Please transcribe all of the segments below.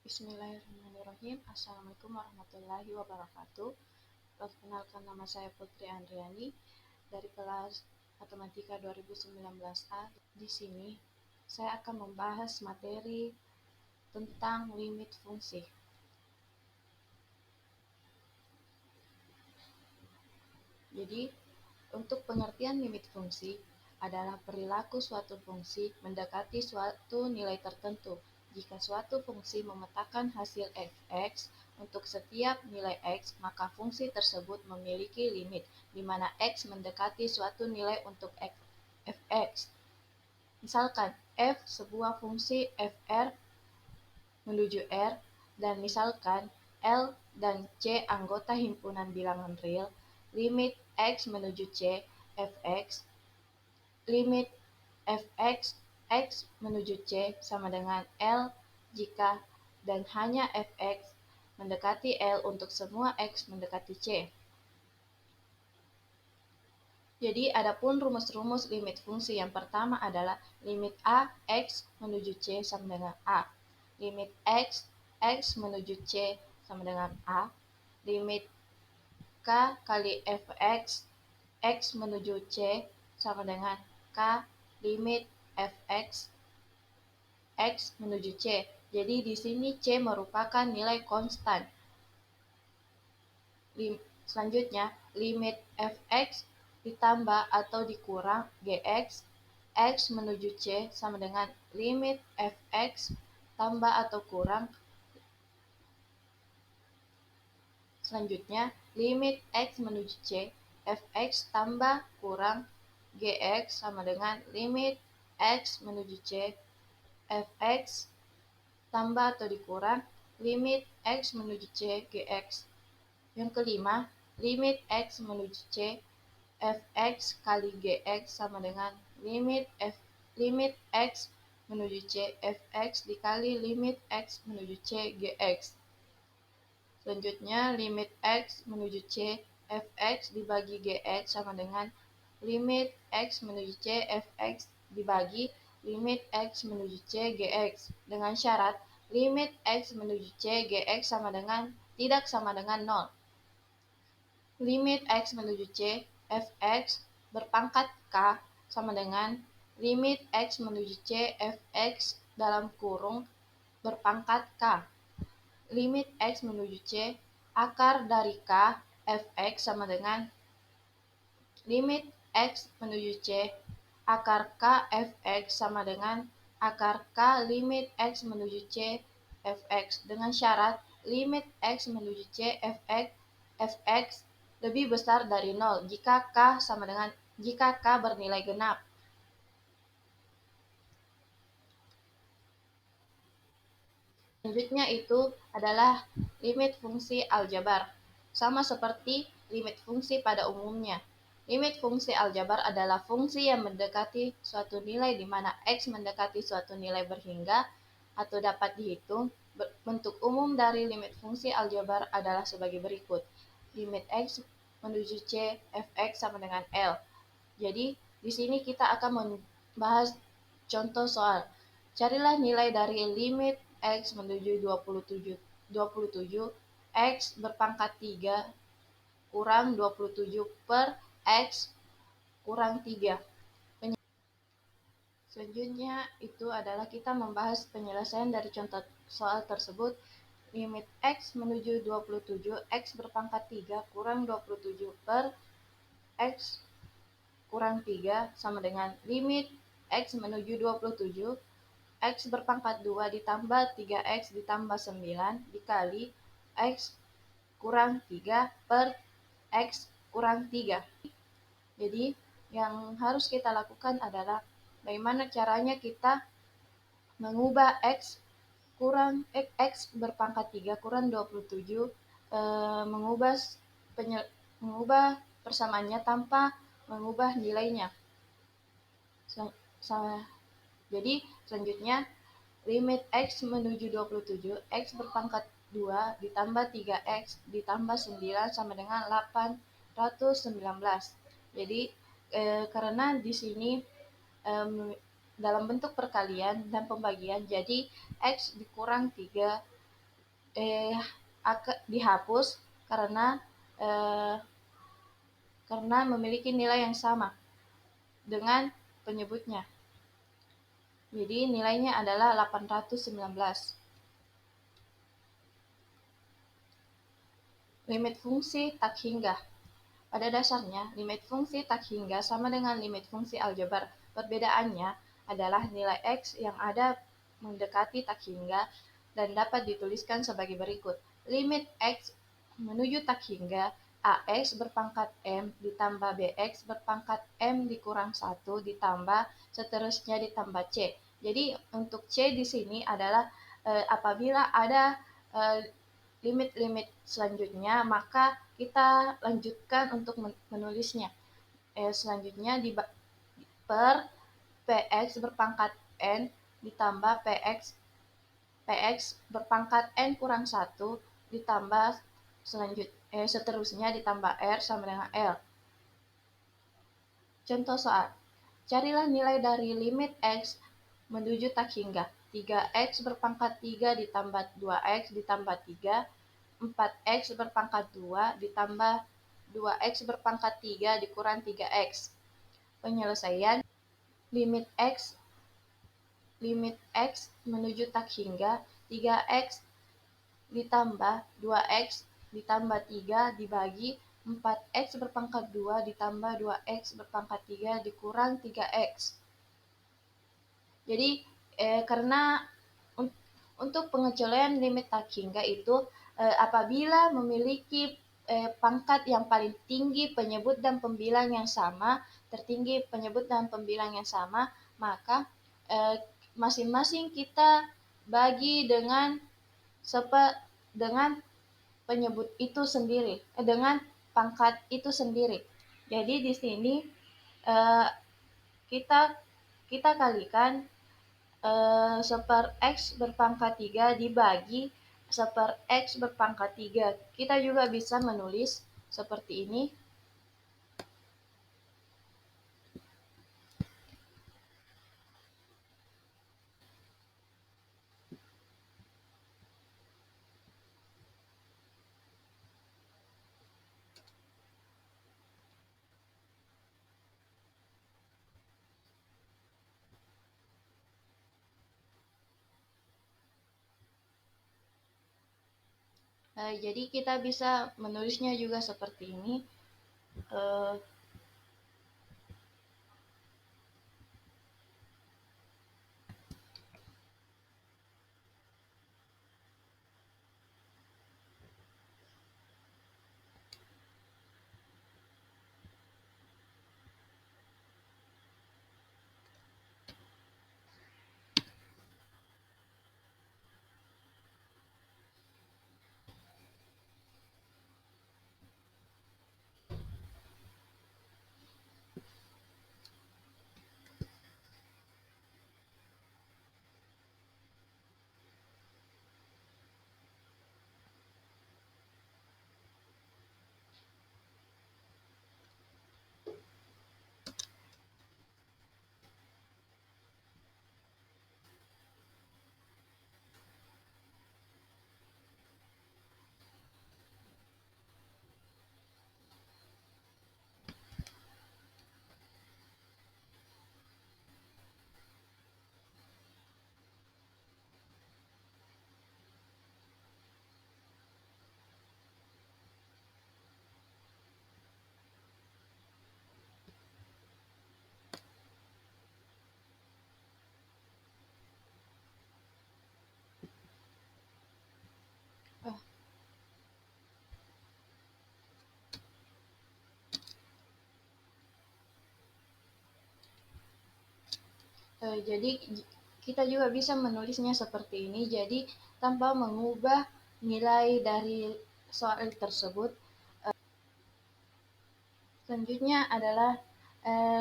Bismillahirrahmanirrahim. Assalamualaikum warahmatullahi wabarakatuh. Perkenalkan, nama saya Putri Andriani dari kelas Matematika 2019A. Di sini saya akan membahas materi tentang limit fungsi. Jadi, untuk pengertian limit fungsi adalah perilaku suatu fungsi mendekati suatu nilai tertentu. Jika suatu fungsi memetakan hasil f(x) untuk setiap nilai x, maka fungsi tersebut memiliki limit, di mana x mendekati suatu nilai untuk f(x). Misalkan, f sebuah fungsi fr menuju r, dan misalkan L dan C anggota himpunan bilangan real, limit x menuju C, fx, limit fx, x menuju C sama dengan L jika dan hanya fx mendekati L untuk semua x mendekati C. Jadi, adapun rumus-rumus limit fungsi yang pertama adalah limit A, x menuju C sama dengan A. Limit x menuju C sama dengan A. Limit K kali fx, x menuju C sama dengan K limit fx, x menuju C. Jadi di sini C merupakan nilai konstan. Selanjutnya, limit fx ditambah atau dikurang gx, x menuju C sama dengan limit fx tambah atau kurang. Selanjutnya, limit x menuju C, fx tambah kurang gx sama dengan limit x menuju C, fx tambah atau dikurang limit x menuju C, gx. Yang kelima, limit x menuju C, fx kali gx sama dengan limit x menuju C, fx dikali limit x menuju C, gx. Selanjutnya, limit x menuju C, fx dibagi gx sama dengan limit x menuju C, fx dibagi limit x menuju C, gx. Dengan syarat, limit x menuju C, gx tidak sama dengan 0. Limit x menuju C, fx berpangkat k sama dengan limit x menuju C, fx dalam kurung berpangkat k. Limit x menuju C, akar dari k, fx sama dengan limit x menuju C, akar k fx sama dengan akar k limit x menuju C, fx. Dengan syarat, limit x menuju C, fx lebih besar dari 0 jika k bernilai genap. Selanjutnya itu adalah limit fungsi aljabar. Sama seperti limit fungsi pada umumnya. Limit fungsi aljabar adalah fungsi yang mendekati suatu nilai di mana x mendekati suatu nilai berhingga atau dapat dihitung. Bentuk umum dari limit fungsi aljabar adalah sebagai berikut. Limit x menuju C, fx sama dengan L. Jadi, di sini kita akan membahas contoh soal. Carilah nilai dari limit x menuju 27 x berpangkat 3 kurang 27 per x kurang 3. Selanjutnya itu adalah kita membahas penyelesaian dari contoh soal tersebut. Limit x menuju 27 x berpangkat 3 kurang 27 per x kurang 3 sama dengan limit x menuju 27 x berpangkat 2 ditambah 3x ditambah 9 dikali x kurang 3 per x kurang 3. Jadi, yang harus kita lakukan adalah bagaimana caranya kita mengubah x berpangkat 3 kurang 27, mengubah persamaannya tanpa mengubah nilainya. Jadi, selanjutnya, limit x menuju 27, x berpangkat 2 ditambah 3x ditambah 9 sama dengan 819. Jadi, karena di sini dalam bentuk perkalian dan pembagian, jadi x dikurang 3 eh, dihapus karena eh, karena memiliki nilai yang sama dengan penyebutnya. Jadi nilainya adalah 819. Limit fungsi tak hingga. Pada dasarnya, limit fungsi tak hingga sama dengan limit fungsi aljabar. Perbedaannya adalah nilai X yang ada mendekati tak hingga dan dapat dituliskan sebagai berikut. Limit X menuju tak hingga AX berpangkat M ditambah BX berpangkat M dikurang 1 ditambah seterusnya ditambah C. Jadi untuk C di sini adalah apabila ada eh, limit-limit selanjutnya, maka kita lanjutkan untuk menulisnya. Selanjutnya per px berpangkat n ditambah px berpangkat n kurang 1 ditambah seterusnya ditambah r sama dengan l. Contoh soal. Carilah nilai dari limit x menuju tak hingga. 3x berpangkat 3 ditambah 2x ditambah 3, 4x berpangkat 2 ditambah 2x berpangkat 3 dikurang 3x. Penyelesaian limit x menuju tak hingga 3x ditambah 2x ditambah 3 dibagi 4x berpangkat 2 ditambah 2x berpangkat 3 dikurang 3x. Jadi karena untuk pengecualian limit tak hingga itu apabila memiliki pangkat yang paling tinggi penyebut dan pembilang yang sama, tertinggi penyebut dan pembilang yang sama, maka masing-masing kita bagi dengan penyebut itu sendiri, dengan pangkat itu sendiri. Jadi di sini eh, kita kita kalikan seper X berpangkat 3 dibagi seper X berpangkat 3. Kita juga bisa menulis seperti ini. Jadi kita bisa menulisnya juga seperti ini. Eh, jadi kita juga bisa menulisnya seperti ini. Jadi tanpa mengubah nilai dari soal tersebut. Selanjutnya adalah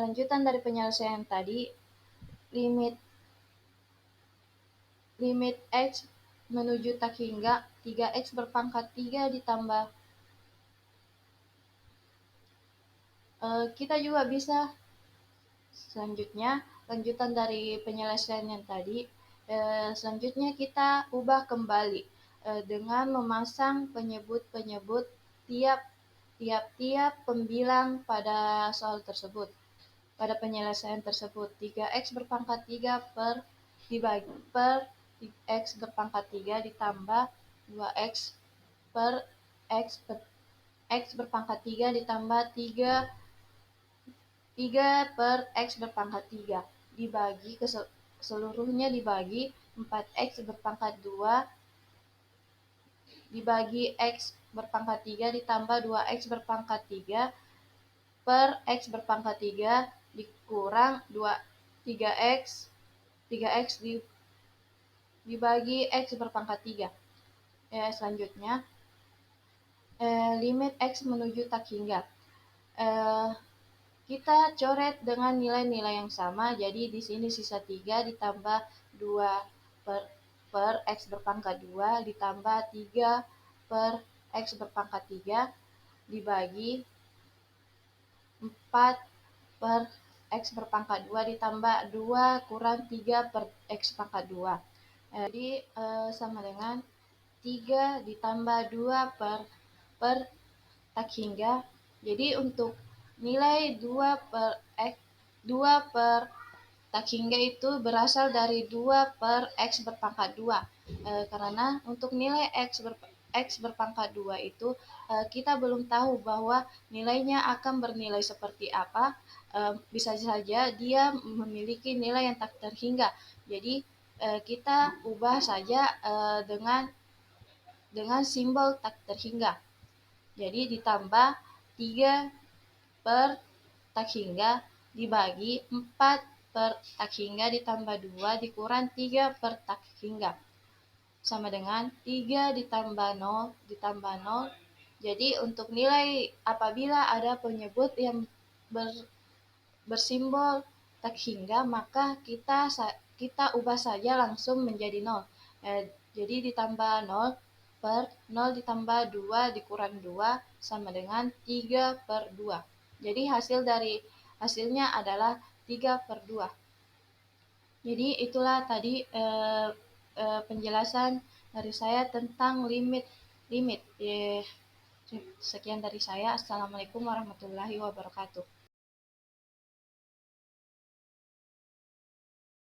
lanjutan dari penyelesaian tadi. Limit limit X menuju tak hingga 3x berpangkat 3 ditambah kita juga bisa selanjutnya lanjutan dari penyelesaian yang tadi selanjutnya kita ubah kembali dengan memasang penyebut-penyebut tiap-tiap pembilang pada soal tersebut. Pada penyelesaian tersebut, 3x berpangkat 3 dibagi per x berpangkat 3 ditambah 2x per x berpangkat 3 ditambah 3 per x berpangkat 3 dibagi seluruhnya dibagi 4x berpangkat 2 dibagi x berpangkat 3 ditambah 2x berpangkat 3 per x berpangkat 3 dikurang 3x dibagi x berpangkat 3. Selanjutnya, limit x menuju tak hingga. Kita coret dengan nilai-nilai yang sama, jadi di sini sisa 3 ditambah 2 per x berpangkat 2 ditambah 3 per x berpangkat 3 dibagi 4 per x berpangkat 2 ditambah 2 kurang 3 per x pangkat 2. Jadi sama dengan 3 ditambah 2 per tak hingga. Jadi untuk nilai 2 per tak hingga itu berasal dari 2 per x berpangkat 2. Karena untuk nilai x berpangkat 2 itu kita belum tahu bahwa nilainya akan bernilai seperti apa. Bisa saja dia memiliki nilai yang tak terhingga. Jadi kita ubah saja dengan simbol tak terhingga. Jadi ditambah 3 per tak hingga dibagi 4 per tak hingga ditambah 2 dikurang 3 per tak hingga. Sama dengan 3 ditambah 0 ditambah 0. Jadi untuk nilai apabila ada penyebut yang bersimbol tak hingga, maka kita ubah saja langsung menjadi 0. Jadi ditambah 0 per 0 ditambah 2 dikurang 2 sama dengan 3 per 2. Jadi hasilnya adalah 3 per 2. Jadi itulah tadi penjelasan dari saya tentang limit. Sekian dari saya. Assalamualaikum warahmatullahi wabarakatuh.